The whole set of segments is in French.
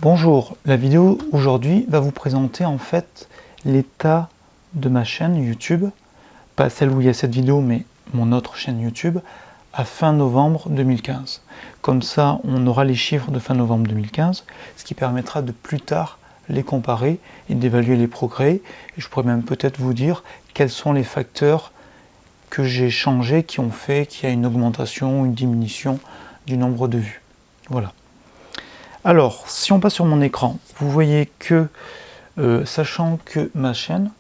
Bonjour, la vidéo aujourd'hui va vous présenter en fait l'état de ma chaîne YouTube, pas celle où il y a cette vidéo mais mon autre chaîne YouTube, à fin novembre 2015. Comme ça on aura les chiffres de fin novembre 2015, ce qui permettra de plus tard les comparer et d'évaluer les progrès. Et je pourrais même peut-être vous dire quels sont les facteurs que j'ai changés qui ont fait qu'il y a une augmentation ou une diminution du nombre de vues. Voilà. Alors, si on passe sur mon écran, vous voyez que, sachant que ma chaîne,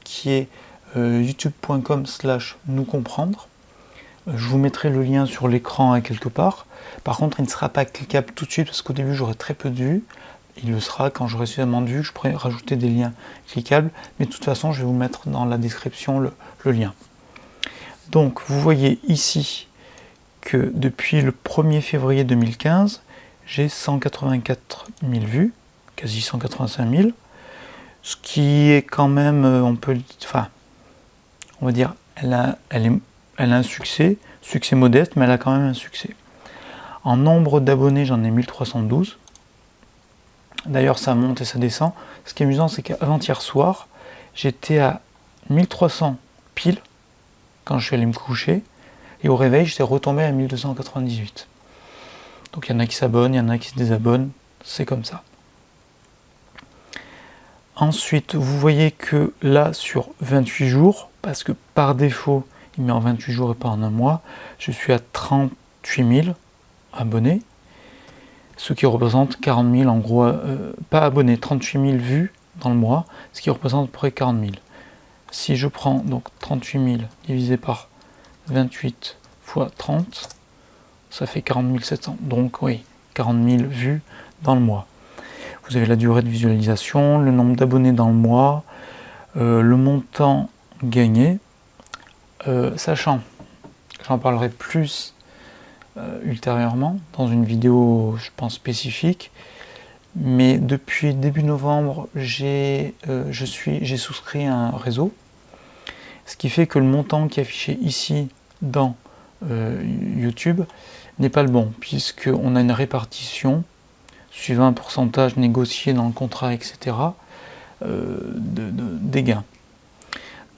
qui est youtube.com/nous-comprendre, je vous mettrai le lien sur l'écran à quelque part. Par contre, il ne sera pas cliquable tout de suite parce qu'au début, j'aurai très peu de vues. Il le sera quand j'aurai suffisamment de vues, je pourrai rajouter des liens cliquables. Mais de toute façon, je vais vous mettre dans la description le lien. Donc, vous voyez ici que depuis le 1er février 2015, j'ai 184 000 vues, quasi 185 000, ce qui est quand même, on va dire, elle a un succès modeste, mais elle a quand même un succès. En nombre d'abonnés, j'en ai 1312. D'ailleurs, ça monte et ça descend. Ce qui est amusant, c'est qu'avant-hier soir, j'étais à 1300 pile, quand je suis allé me coucher, et au réveil, j'étais retombé à 1298. Donc il y en a qui s'abonnent, il y en a qui se désabonnent, c'est comme ça. Ensuite, vous voyez que là, sur 28 jours, parce que par défaut, il met en 28 jours et pas en un mois, je suis à 38 000 abonnés, ce qui représente 40 000 en gros, pas abonnés, 38 000 vues dans le mois, ce qui représente à peu près 40 000. Si je prends donc 38 000 divisé par 28 fois 30, ça fait 40 700. Donc oui, 40 000 vues dans le mois. Vous avez la durée de visualisation, le nombre d'abonnés dans le mois, le montant gagné, sachant, j'en parlerai plus ultérieurement dans une vidéo, je pense, spécifique, mais depuis début novembre, j'ai souscrit à un réseau, ce qui fait que le montant qui est affiché ici dans YouTube n'est pas le bon, puisqu'on a une répartition suivant un pourcentage négocié dans le contrat, etc., des gains.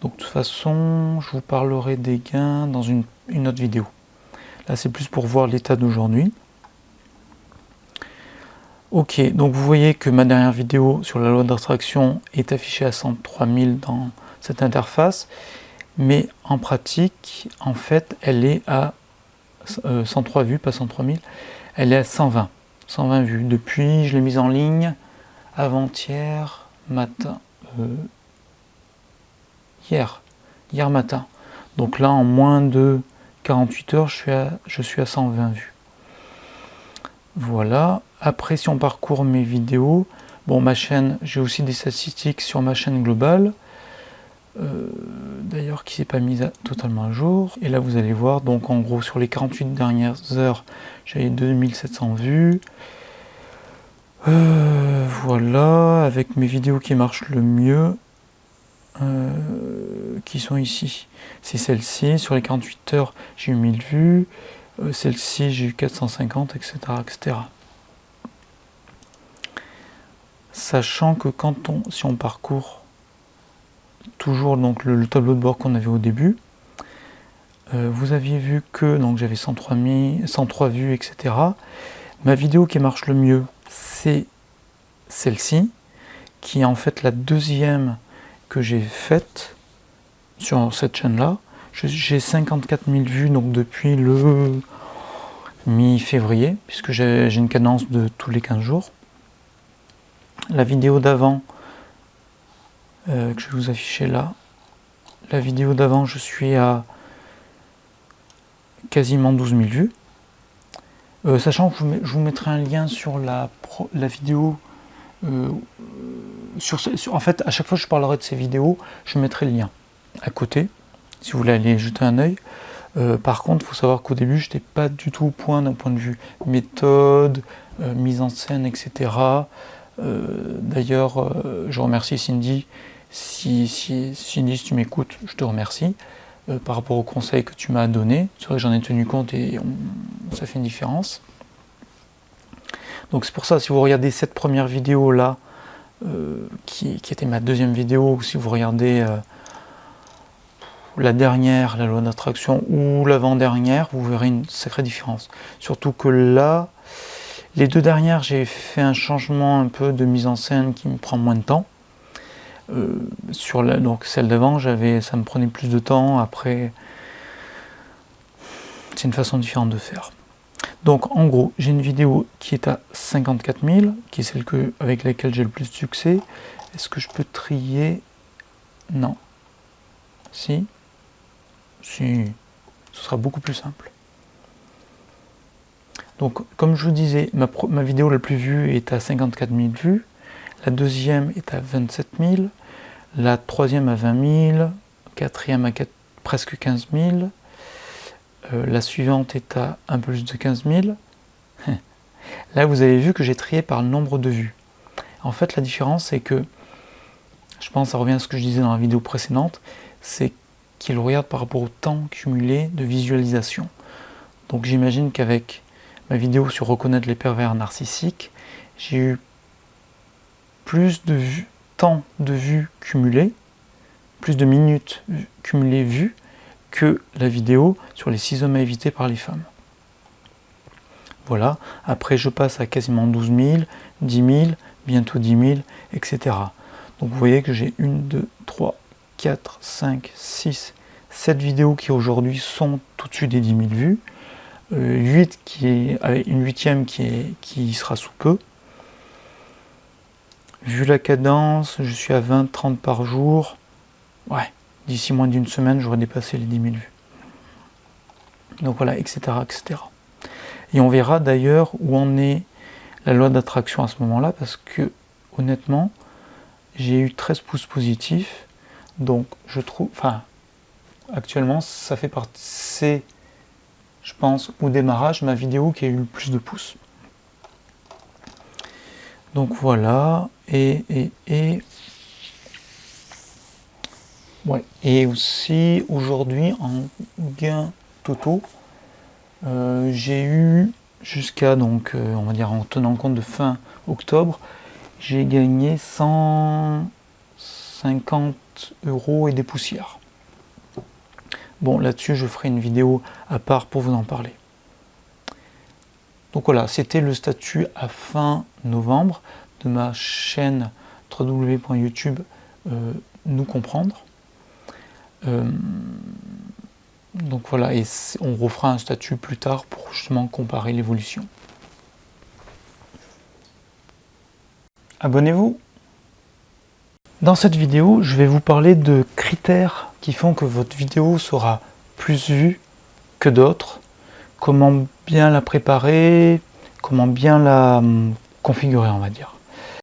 Donc de toute façon, je vous parlerai des gains dans une autre vidéo. Là, c'est plus pour voir l'état d'aujourd'hui. Ok, donc vous voyez que ma dernière vidéo sur la loi d'attraction est affichée à 103 000 dans cette interface, mais en pratique, en fait, elle est à 103 vues, pas 103 000, elle est à 120 vues. Depuis, je l'ai mise en ligne avant-hier matin, hier matin. Donc là, en moins de 48 heures, je suis à 120 vues. Voilà. Après, si on parcourt mes vidéos, bon, ma chaîne, j'ai aussi des statistiques sur ma chaîne globale, d'ailleurs qui s'est pas mise totalement à jour. Et là, vous allez voir, donc en gros, sur les 48 dernières heures, j'avais 2700 vues. Voilà, avec mes vidéos qui marchent le mieux, qui sont ici, c'est celle-ci. Sur les 48 heures, j'ai eu 1000 vues. Celle-ci, j'ai eu 450, etc., etc. Sachant que si on parcourt toujours donc le tableau de bord qu'on avait au début, vous aviez vu que donc j'avais 103 vues, etc. Ma vidéo qui marche le mieux, c'est celle-ci, qui est en fait la deuxième que j'ai faite sur cette chaîne-là. J'ai 54 000 vues donc depuis le mi-février, puisque j'ai une cadence de tous les 15 jours. La vidéo d'avant, que je vais vous afficher là, la vidéo d'avant, je suis à quasiment 12 000 vues. Sachant que je vous mettrai un lien sur la vidéo. En fait, à chaque fois que je parlerai de ces vidéos, je mettrai le lien à côté, si vous voulez aller jeter un œil. Par contre, il faut savoir qu'au début, je n'étais pas du tout au point d'un point de vue méthode, mise en scène, etc. D'ailleurs, je remercie Cindy. Cindy, si tu m'écoutes, je te remercie par rapport aux conseils que tu m'as donnés. C'est vrai que j'en ai tenu compte et ça fait une différence. Donc c'est pour ça, si vous regardez cette première vidéo là, qui était ma deuxième vidéo, ou si vous regardez la dernière, la loi d'attraction, ou l'avant-dernière, vous verrez une sacrée différence. Surtout que là, les deux dernières, j'ai fait un changement un peu de mise en scène qui me prend moins de temps. Donc celle d'avant, ça me prenait plus de temps. Après, c'est une façon différente de faire. Donc en gros, j'ai une vidéo qui est à 54 000, qui est celle avec laquelle j'ai le plus de succès. Est-ce que je peux trier? Non. Si. Si. Ce sera beaucoup plus simple. Donc comme je vous disais, ma vidéo la plus vue est à 54 000 vues. La deuxième est à 27 000. La troisième à 20 000. Quatrième à presque 15 000. La suivante est à un peu plus de 15 000. Là, vous avez vu que j'ai trié par le nombre de vues. En fait, la différence, c'est que, je pense, ça revient à ce que je disais dans la vidéo précédente, c'est qu'il regarde par rapport au temps cumulé de visualisation. Donc j'imagine qu'avec ma vidéo sur reconnaître les pervers narcissiques, j'ai eu plus de temps de vues cumulées, plus de minutes cumulées vues, que la vidéo sur les 6 hommes à éviter par les femmes. Voilà, après je passe à quasiment 12 000, 10 000, bientôt 10 000, etc. Donc vous voyez que j'ai 1, 2, 3, 4, 5, 6, 7 vidéos qui aujourd'hui sont au-dessus des 10 000 vues, 8 avec une huitième qui sera sous peu. Vu la cadence, je suis à 20-30 par jour. Ouais, d'ici moins d'une semaine, j'aurai dépassé les 10 000 vues. Donc voilà, etc., etc. Et on verra d'ailleurs où en est la loi d'attraction à ce moment-là, parce que honnêtement, j'ai eu 13 pouces positifs. Donc je trouve, actuellement, ça fait partie, c'est, je pense, au démarrage, ma vidéo qui a eu le plus de pouces. Donc voilà, ouais. Et aussi aujourd'hui en gain totaux, j'ai eu jusqu'à, donc on va dire en tenant compte de fin octobre, j'ai gagné 150 € et des poussières. Bon, là-dessus je ferai une vidéo à part pour vous en parler. Donc voilà, c'était le statut à fin novembre de ma chaîne www.youtube Nous Comprendre. Donc voilà, et on refera un statut plus tard pour justement comparer l'évolution. Abonnez-vous! Dans cette vidéo, je vais vous parler de critères qui font que votre vidéo sera plus vue que d'autres, comment bien la préparer, comment bien la configurer, on va dire.